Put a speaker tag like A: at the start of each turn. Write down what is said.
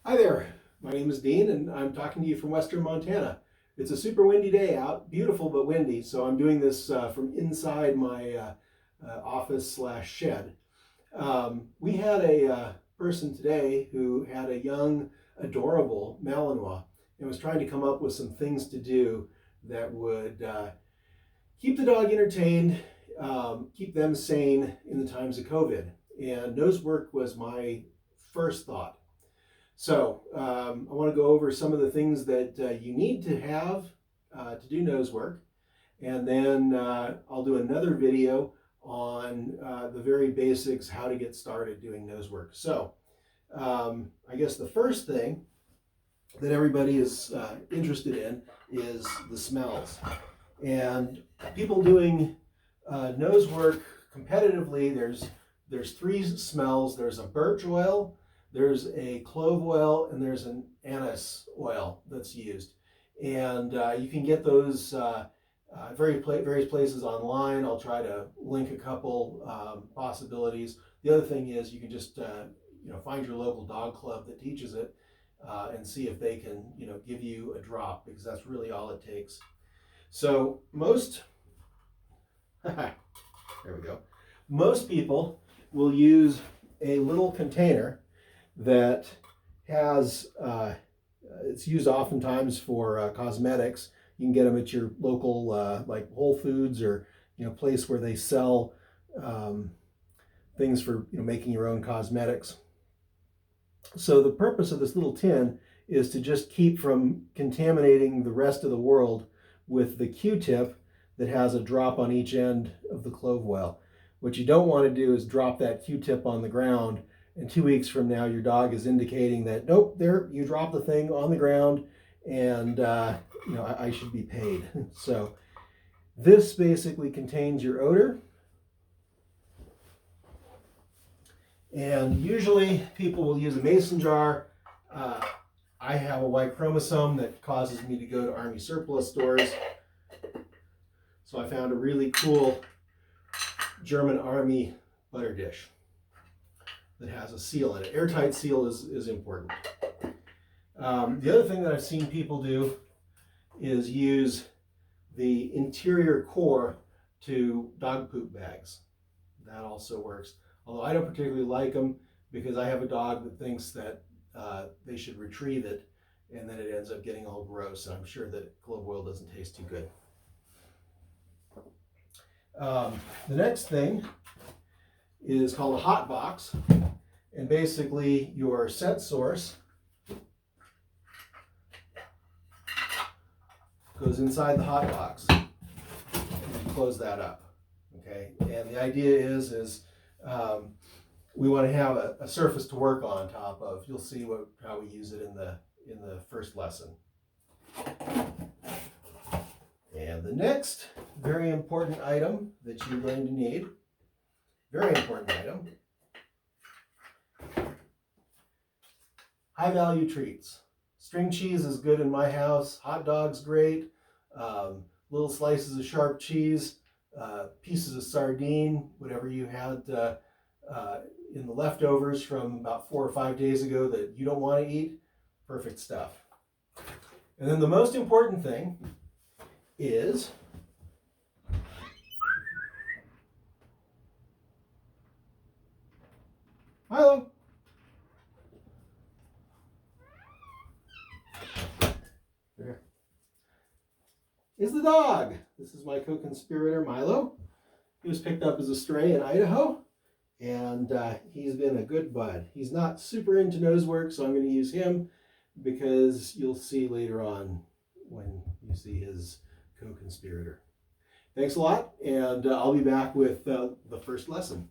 A: Hi there, my name is Dean and I'm talking to you from Western Montana. It's a super windy day out, beautiful but windy, so I'm doing this from inside my office slash shed. We had a person today who had a young, adorable Malinois and was trying to come up with some things to do that would keep the dog entertained, keep them sane in the times of COVID. And nose work was my first thought. So I want to go over some of the things that you need to have to do nose work. And then I'll do another video on the very basics, how to get started doing nose work. So I guess the first thing that everybody is interested in is the smells. And people doing nose work competitively, there's three smells. There's a birch oil, there's a clove oil, and there's an anise oil that's used. And you can get those various places online. I'll try to link a couple possibilities. The other thing is you can just find your local dog club that teaches it and see if they can give you a drop, because that's really all it takes. So most there we go. Most people will use a little container that has, it's used oftentimes for cosmetics. You can get them at your local, like Whole Foods, or place where they sell things for making your own cosmetics. So the purpose of this little tin is to just keep from contaminating the rest of the world with the Q-tip that has a drop on each end of the clove oil. What you don't want to do is drop that Q-tip on the ground, and 2 weeks from now your dog is indicating that, nope, there, you dropped the thing on the ground, and I should be paid. So this basically contains your odor. And usually people will use a mason jar. I have a Y chromosome that causes me to go to Army surplus stores. So I found a really cool German Army butter dish that has a seal in it. Airtight seal is important. The other thing that I've seen people do is use the interior core to dog poop bags. That also works. Although I don't particularly like them, because I have a dog that thinks that they should retrieve it, and then it ends up getting all gross, and I'm sure that clove oil doesn't taste too good. The next thing is called a hot box, and basically your scent source goes inside the hot box, and you close that up. Okay, and the idea is we want to have a surface to work on top of. You'll see how we use it in the first lesson. And the next very important item that you're going to need, very important item, high value treats. String cheese is good in my house. Hot dogs, great. Little slices of sharp cheese, pieces of sardine, whatever you had in the leftovers from about 4 or 5 days ago that you don't want to eat, perfect stuff. And then the most important thing is Milo. There is the dog. This is my co-conspirator, Milo. He was picked up as a stray in Idaho, and he's been a good bud. He's not super into nose work, so I'm going to use him, because you'll see later on when you see his co-conspirator. Thanks a lot, and I'll be back with the first lesson.